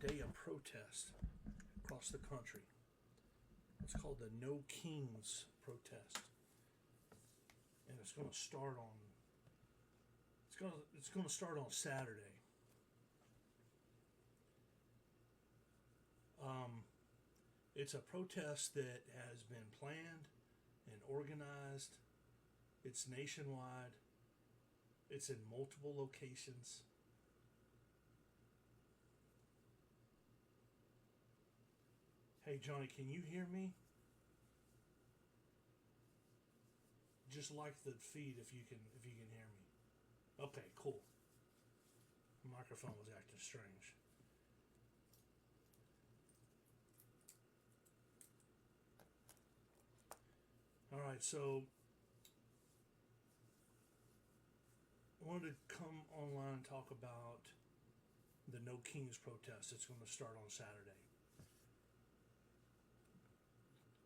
day of protest across the country. It's called the No Kings protest, and it's going to start on. It's going to start on Saturday. It's a protest that has been planned and organized. It's nationwide. It's in multiple locations. Hey Johnny, can you hear me? Just like the feed if you can hear me. Okay, cool. The microphone was acting strange. All right, so I wanted to come online and talk about the No Kings protest. It's going to start on Saturday.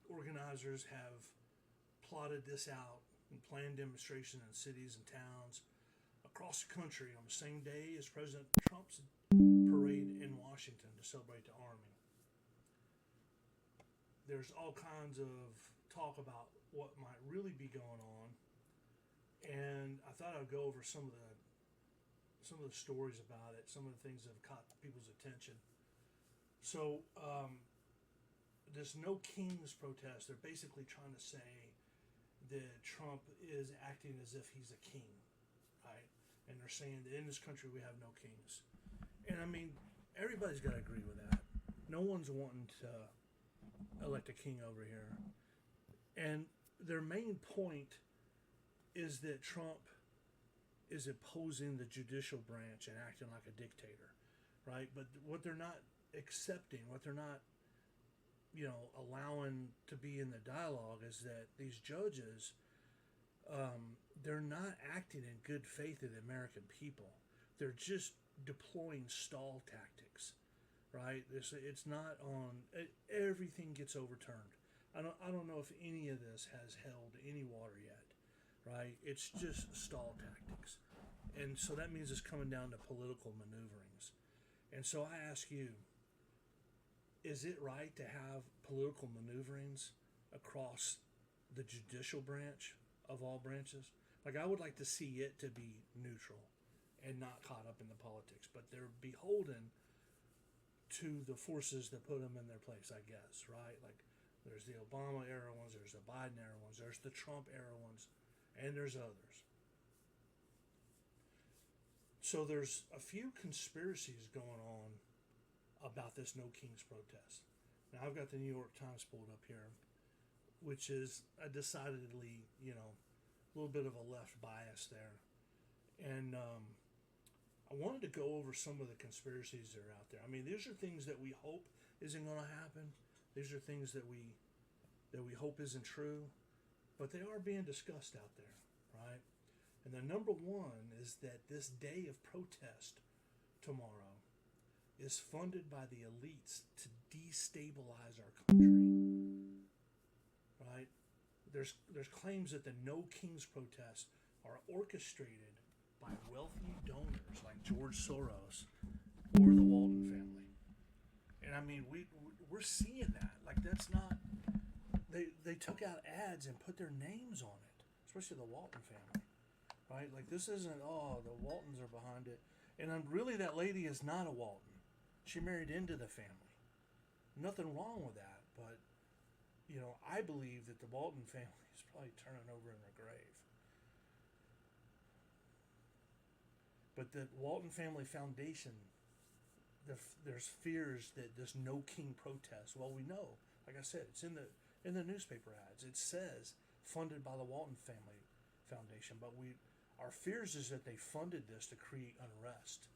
Organizers have plotted this out and planned demonstrations in cities and towns across the country on the same day as President Trump's parade in Washington to celebrate the Army. There's all kinds of talk about what might really be going on, and I thought I'd go over some of the stories about it, some of the things that have caught people's attention. So, this No Kings protest, they're basically trying to say that Trump is acting as if he's a king, right? And they're saying that in this country we have no kings. And I mean, everybody's got to agree with that. No one's wanting to elect a king over here. And their main point is that Trump is opposing the judicial branch and acting like a dictator, right? But what they're not accepting, what they're not allowing to be in the dialogue is that these judges, they're not acting in good faith of the American people. They're just deploying stall tactics, right? It's not on. Everything gets overturned. I don't know if any of this has held any water yet, right? It's just stall tactics, and so that means it's coming down to political maneuverings. And so I ask you, is it right to have political maneuverings across the judicial branch of all branches? Like, I would like to see it to be neutral and not caught up in the politics, but they're beholden to the forces that put them in their place, I guess, right? Like, there's the Obama era ones, there's the Biden era ones, there's the Trump era ones, and there's others. So there's a few conspiracies going on about this No Kings protest. Now, I've got the New York Times pulled up here, which is a decidedly, a little bit of a left bias there. And I wanted to go over some of the conspiracies that are out there. I mean, these are things that we hope isn't going to happen. These are things that we hope isn't true, but they are being discussed out there, right? And the number one is that this day of protest tomorrow is funded by the elites to destabilize our country, right? There's claims that the No Kings protests are orchestrated by wealthy donors like George Soros or the Walton family. And I mean, we're seeing that. Like, that's not. They took out ads and put their names on it, especially the Walton family, right? Like, this isn't, oh, the Waltons are behind it. And really, that lady is not a Walton. She married into the family. Nothing wrong with that, but I believe that the Walton family is probably turning over in their grave. But the Walton Family Foundation, there's fears that this No King protest. Well, we know, like I said, it's in the newspaper ads. It says funded by the Walton Family Foundation, but our fears is that they funded this to create unrest,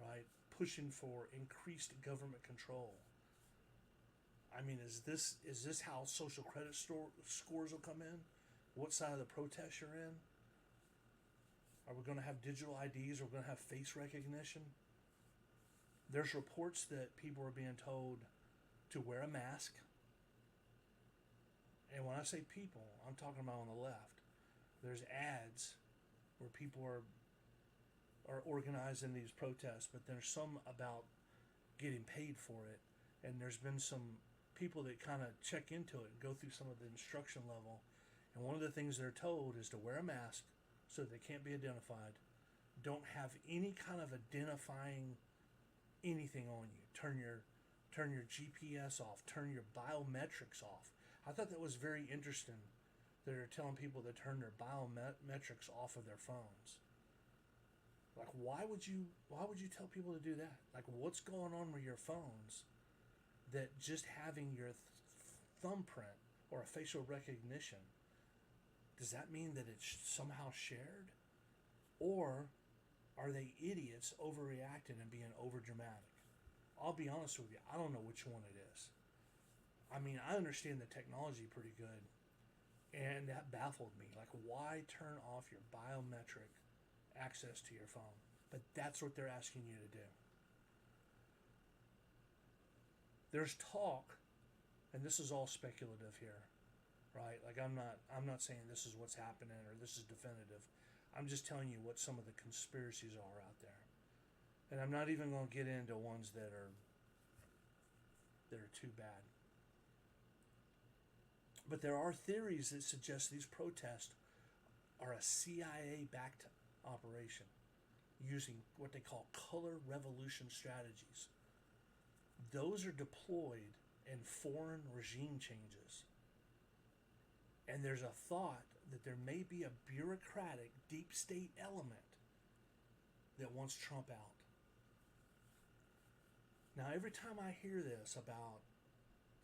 right? Pushing for increased government control. I mean, is this how social credit scores will come in? What side of the protest you're in? Are we going to have digital IDs? Are we going to have face recognition? There's reports that people are being told to wear a mask. And when I say people, I'm talking about on the left. There's ads where people are organizing these protests, but there's some about getting paid for it. And there's been some people that kind of check into it and go through some of the instruction level. And one of the things they're told is to wear a mask so that they can't be identified. Don't have any kind of identifying anything on you. Turn your GPS off. Turn your biometrics off. I thought that was very interesting. They're telling people to turn their biometrics off of their phones. Like, why would you tell people to do that? Like, what's going on with your phones that just having your thumbprint or a facial recognition, does that mean that it's somehow shared? Or are they idiots overreacting and being overdramatic? I'll be honest with you, I don't know which one it is. I mean, I understand the technology pretty good, and that baffled me. Like, why turn off your biometric access to your phone? But that's what they're asking you to do. There's talk, and this is all speculative here, right? Like, I'm not saying this is what's happening or this is definitive. I'm just telling you what some of the conspiracies are out there. And I'm not even going to get into ones that are too bad. But there are theories that suggest these protests are a CIA-backed operation using what they call color revolution strategies. Those are deployed in foreign regime changes. And there's a thought that there may be a bureaucratic deep state element that wants Trump out. Now, every time I hear this about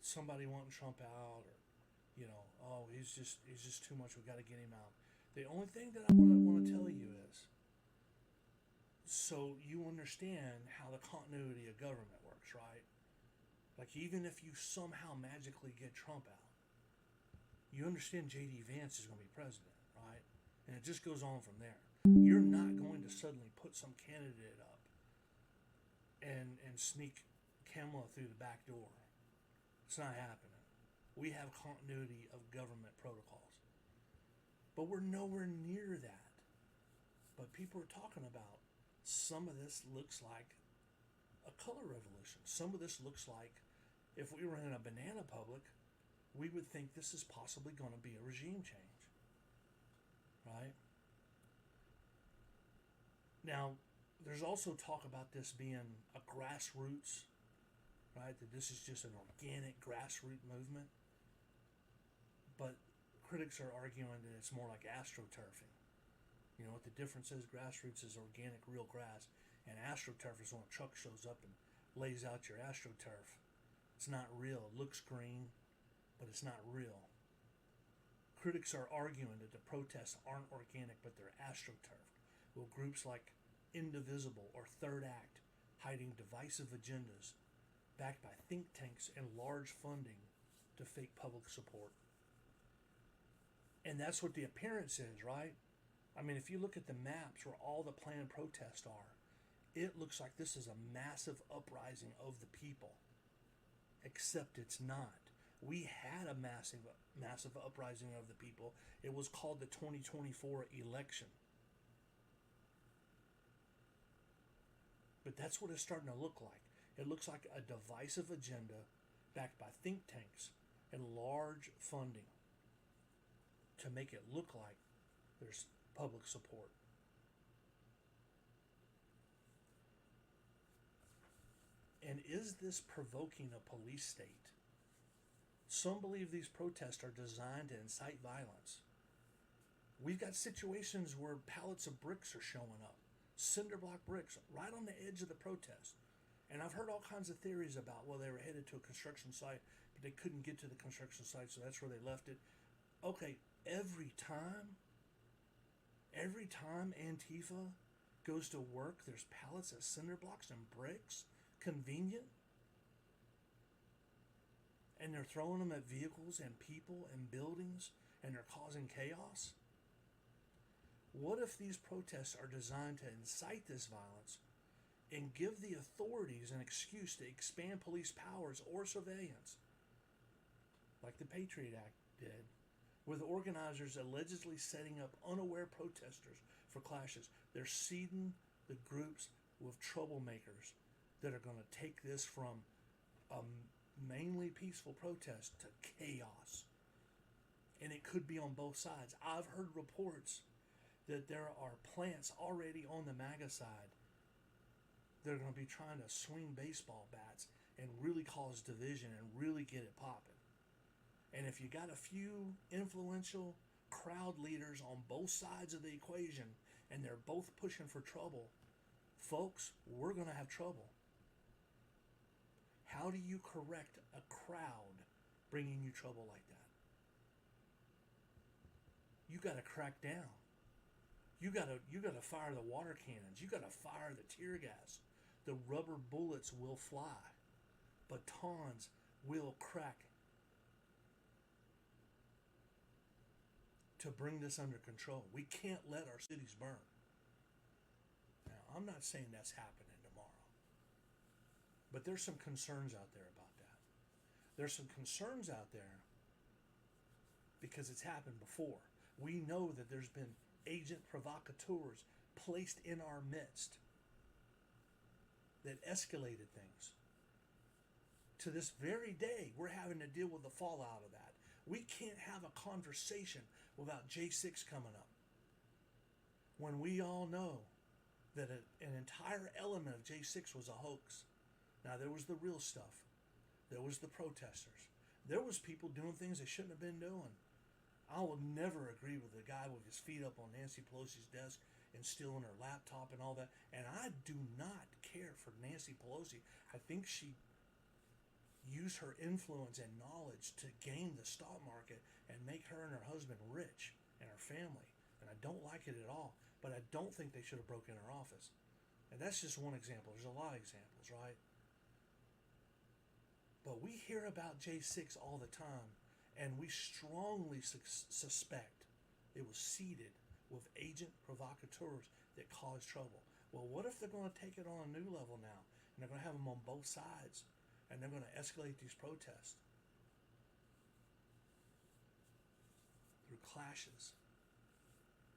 somebody wanting Trump out, or, oh, he's just too much, we got to get him out. The only thing that I want to tell you is, so you understand how the continuity of government works, right? Like, even if you somehow magically get Trump out, you understand J.D. Vance is going to be president, right? And it just goes on from there. You're not going to suddenly put some candidate up and sneak Kamala through the back door. It's not happening. We have continuity of government protocols. But we're nowhere near that. But people are talking about some of this looks like a color revolution. Some of this looks like if we were in a banana public, we would think this is possibly going to be a regime change. Right? Now, there's also talk about this being a grassroots, right? That this is just an organic grassroots movement. But critics are arguing that it's more like astroturfing. You know what the difference is? Grassroots is organic, real grass, and astroturf is when a truck shows up and lays out your astroturf. It's not real. It looks green, but it's not real. Critics are arguing that the protests aren't organic, but they're astroturfed. Well, groups like Indivisible or Third Act hiding divisive agendas backed by think tanks and large funding to fake public support. And that's what the appearance is, right? I mean, if you look at the maps where all the planned protests are, it looks like this is a massive uprising of the people. Except it's not. We had a massive uprising of the people. It was called the 2024 election. But that's what it's starting to look like. It looks like a divisive agenda backed by think tanks and large funding to make it look like there's public support. And is this provoking a police state? Some believe these protests are designed to incite violence. We've got situations where pallets of bricks are showing up, cinder block bricks, right on the edge of the protest. And I've heard all kinds of theories about, well, they were headed to a construction site, but they couldn't get to the construction site, so that's where they left it. Okay, every time Antifa goes to work, there's pallets of cinder blocks and bricks. Convenient. And they're throwing them at vehicles and people and buildings, and they're causing chaos. What if these protests are designed to incite this violence and give the authorities an excuse to expand police powers or surveillance, like the Patriot Act did, with organizers allegedly setting up unaware protesters for clashes? They're seeding the groups with troublemakers that are going to take this from a mainly peaceful protest to chaos. And it could be on both sides. I've heard reports that there are plants already on the MAGA side that are going to be trying to swing baseball bats and really cause division and really get it popping. And if you got a few influential crowd leaders on both sides of the equation and they're both pushing for trouble, folks, we're going to have trouble. How do you correct a crowd bringing you trouble like that? You got to crack down. You got to fire the water cannons. You got to fire the tear gas. The rubber bullets will fly. Batons will crack to bring this under control. We can't let our cities burn. Now, I'm not saying that's happening tomorrow, but there's some concerns out there about that. There's some concerns out there because it's happened before. We know that there's been agent provocateurs placed in our midst that escalated things. To this very day, we're having to deal with the fallout of that. We can't have a conversation without J6 coming up. When we all know that an entire element of J6 was a hoax. Now, there was the real stuff. There was the protesters. There was people doing things they shouldn't have been doing. I will never agree with the guy with his feet up on Nancy Pelosi's desk and stealing her laptop and all that. And I do not care for Nancy Pelosi. I think she used her influence and knowledge to game the stock market and make her and her husband rich and her family. And I don't like it at all. But I don't think they should have broken her office. And that's just one example. There's a lot of examples, right? But we hear about J6 all the time. And we strongly suspect it was seeded with agent provocateurs that caused trouble. Well, what if they're going to take it on a new level now? And they're going to have them on both sides. And they're going to escalate these protests through clashes.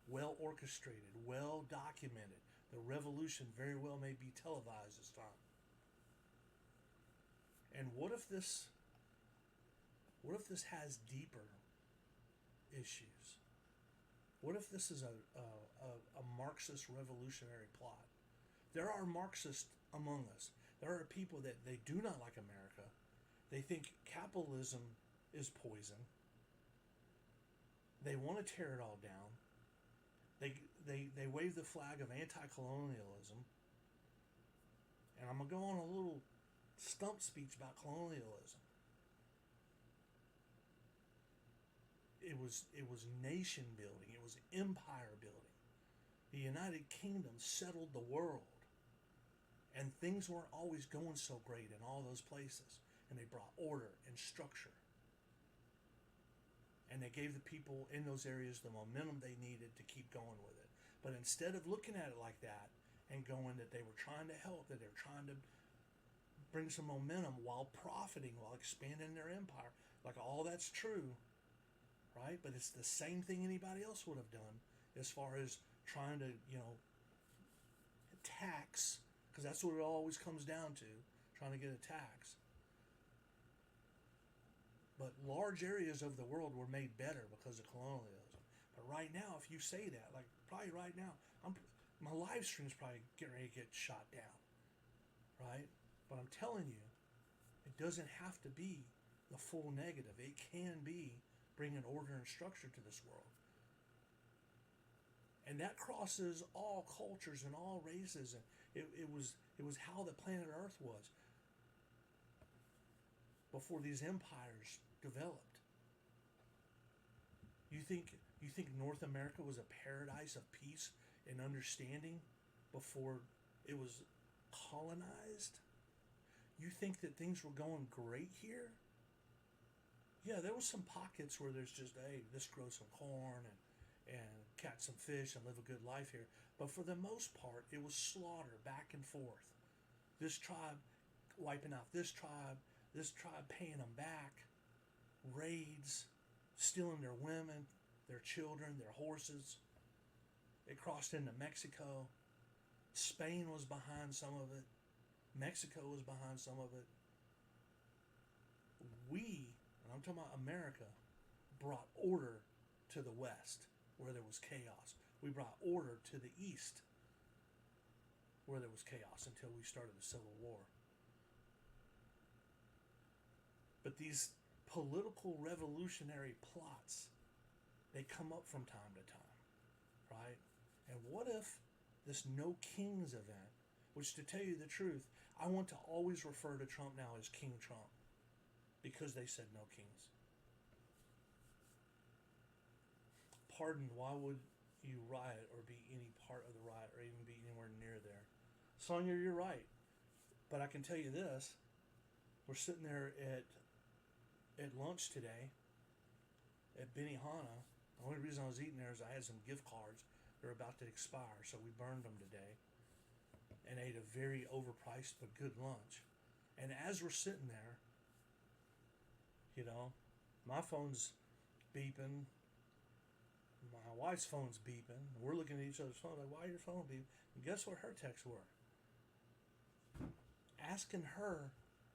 Well orchestrated, well documented. The revolution very well may be televised this time. And what if this has deeper issues? What if this is a Marxist revolutionary plot? There are Marxists among us. There are people that they do not like America. They think capitalism is poison. They want to tear it all down. They wave the flag of anti-colonialism. And I'm going to go on a little stump speech about colonialism. It was nation building. It was empire building. The United Kingdom settled the world. And things weren't always going so great in all those places. And they brought order and structure. And they gave the people in those areas the momentum they needed to keep going with it. But instead of looking at it like that and going that they were trying to help, that they were trying to bring some momentum while profiting, while expanding their empire, like all that's true, right? But it's the same thing anybody else would have done as far as trying to, tax, because that's what it always comes down to, trying to get a tax. But large areas of the world were made better because of colonialism. But right now, if you say that, like probably right now, my live stream's probably getting ready to get shot down, right? But I'm telling you, it doesn't have to be the full negative. It can be bringing order and structure to this world. And that crosses all cultures and all races. And it was how the planet Earth was before these empires developed. You think North America was a paradise of peace and understanding before it was colonized? You think that things were going great here? Yeah, there was some pockets where there's just, hey, let's grow some corn and catch some fish and live a good life here. But for the most part, it was slaughter back and forth. This tribe wiping out this tribe paying them back, raids, stealing their women, their children, their horses. It crossed into Mexico. Spain was behind some of it. Mexico was behind some of it. We, and I'm talking about America, brought order to the West where there was chaos. We brought order to the East where there was chaos until we started the Civil War. But these political revolutionary plots, they come up from time to time, right? And what if this No Kings event, which, to tell you the truth, I want to always refer to Trump now as King Trump because they said no kings. Pardon, why would you riot or be any part of the riot or even be anywhere near there? Sonia, you're right. But I can tell you this. We're sitting there at lunch today at Benihana. The only reason I was eating there is I had some gift cards. They're about to expire, so we burned them today and ate a very overpriced but good lunch. And as we're sitting there, you know, my phone's beeping. My wife's phone's beeping. We're looking at each other's phone like, why your phone beeping? And guess what her texts were? Asking her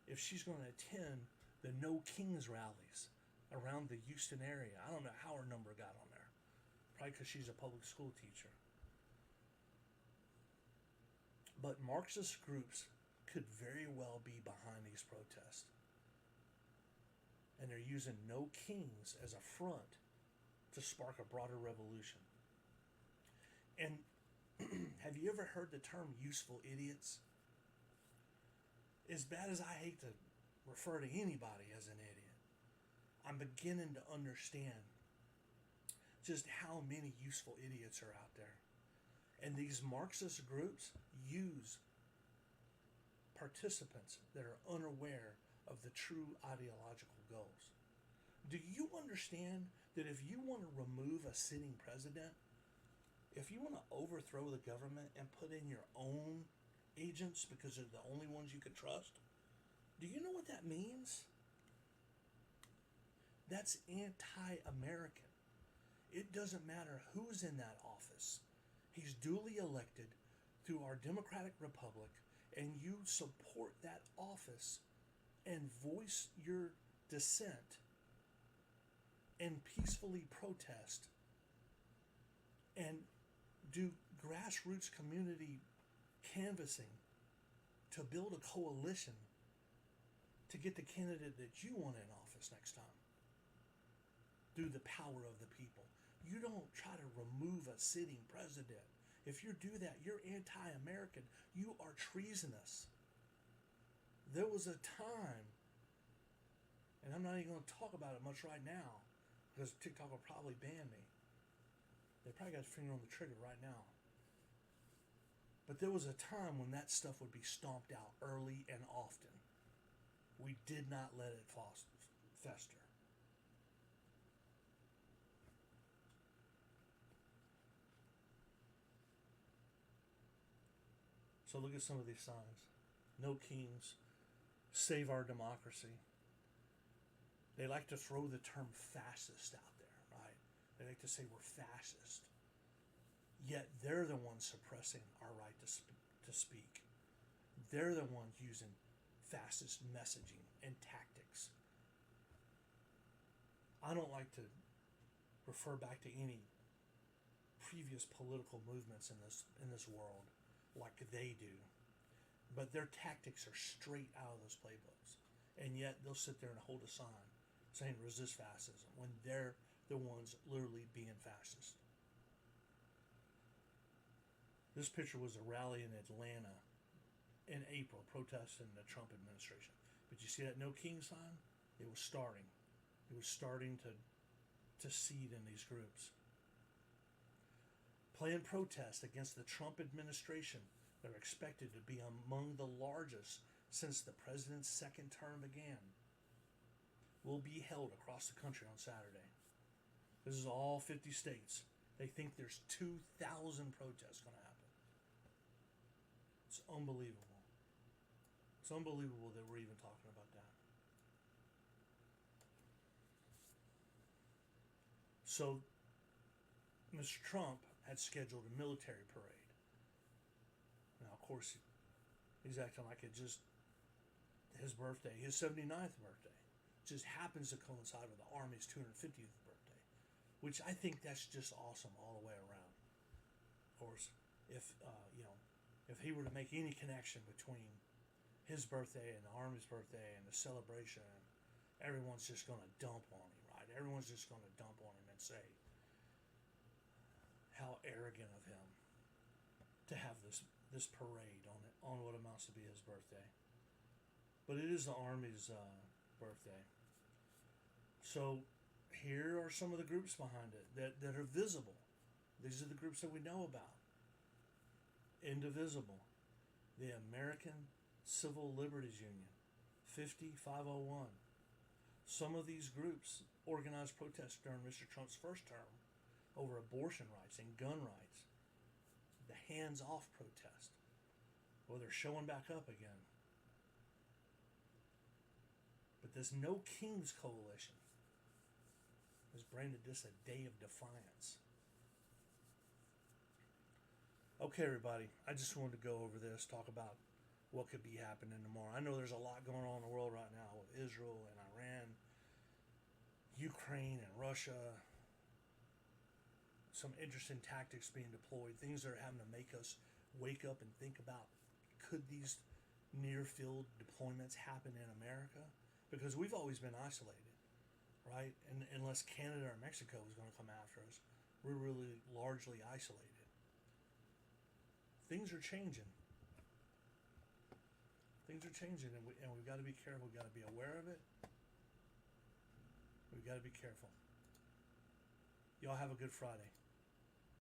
if she's going to attend the No Kings rallies around the Houston area. I don't know how her number got on there. Probably because she's a public school teacher. But Marxist groups could very well be behind these protests. And they're using No Kings as a front to spark a broader revolution. And have you ever heard the term useful idiots? As bad as I hate to refer to anybody as an idiot, I'm beginning to understand just how many useful idiots are out there. And these Marxist groups use participants that are unaware of the true ideological goals. Do you understand that if you want to remove a sitting president, if you want to overthrow the government and put in your own agents because they're the only ones you can trust, do you know what that means? That's anti-American. It doesn't matter who's in that office. He's duly elected through our democratic republic, and you support that office and voice your dissent and peacefully protest and do grassroots community canvassing to build a coalition to get the candidate that you want in office next time through the power of the people. You don't try to remove a sitting president. If you do that, you're anti-American. You are treasonous. There was a time, and I'm not even going to talk about it much right now because TikTok will probably ban me. They probably got a finger on the trigger right now. But there was a time when that stuff would be stomped out early and often. We did not let it fester. So look at some of these signs. No kings. Save our democracy. They like to throw the term fascist out there, right? They like to say we're fascist. Yet they're the ones suppressing our right to speak. They're the ones using fascist messaging and tactics. I don't like to refer back to any previous political movements in this world like they do. But their tactics are straight out of those playbooks. And yet they'll sit there and hold a sign saying resist fascism when they're the ones literally being fascist. This picture was a rally in Atlanta in April protesting the Trump administration. But you see that No King sign? It was starting. It was starting to seed in these groups. Planned protests against the Trump administration that are expected to be among the largest since the president's second term began will be held across the country on Saturday. This is all 50 states. They think there's 2,000 protests going to happen. It's unbelievable. It's unbelievable that we're even talking about that. So, Mr. Trump had scheduled a military parade. Now, of course, He's acting like it just his birthday, his 79th birthday, just happens to coincide with the Army's 250th birthday, which I think that's just awesome all the way around. Of course, if if he were to make any connection between his birthday and the Army's birthday and the celebration, everyone's just going to dump on him, right? Everyone's just going to dump on him and say how arrogant of him to have this parade on what amounts to be his birthday. But it is the Army's birthday. So here are some of the groups behind it that are visible. These are the groups that we know about. Indivisible, the American Civil Liberties Union, 50501. Some of these groups organized protests during Mr. Trump's first term over abortion rights and gun rights. The hands-off protest. Well, they're showing back up again. But this No Kings Coalition has branded this a day of defiance. Okay, everybody, I just wanted to go over this, talk about what could be happening tomorrow. I know there's a lot going on in the world right now with Israel and Iran, Ukraine and Russia. Some interesting tactics being deployed, things that are having to make us wake up and think about, could these near-field deployments happen in America? Because we've always been isolated, right? And unless Canada or Mexico is going to come after us, we're really largely isolated. Things are changing. Things are changing, and we've got to be careful. We've got to be aware of it. We've got to be careful. Y'all have a good Friday.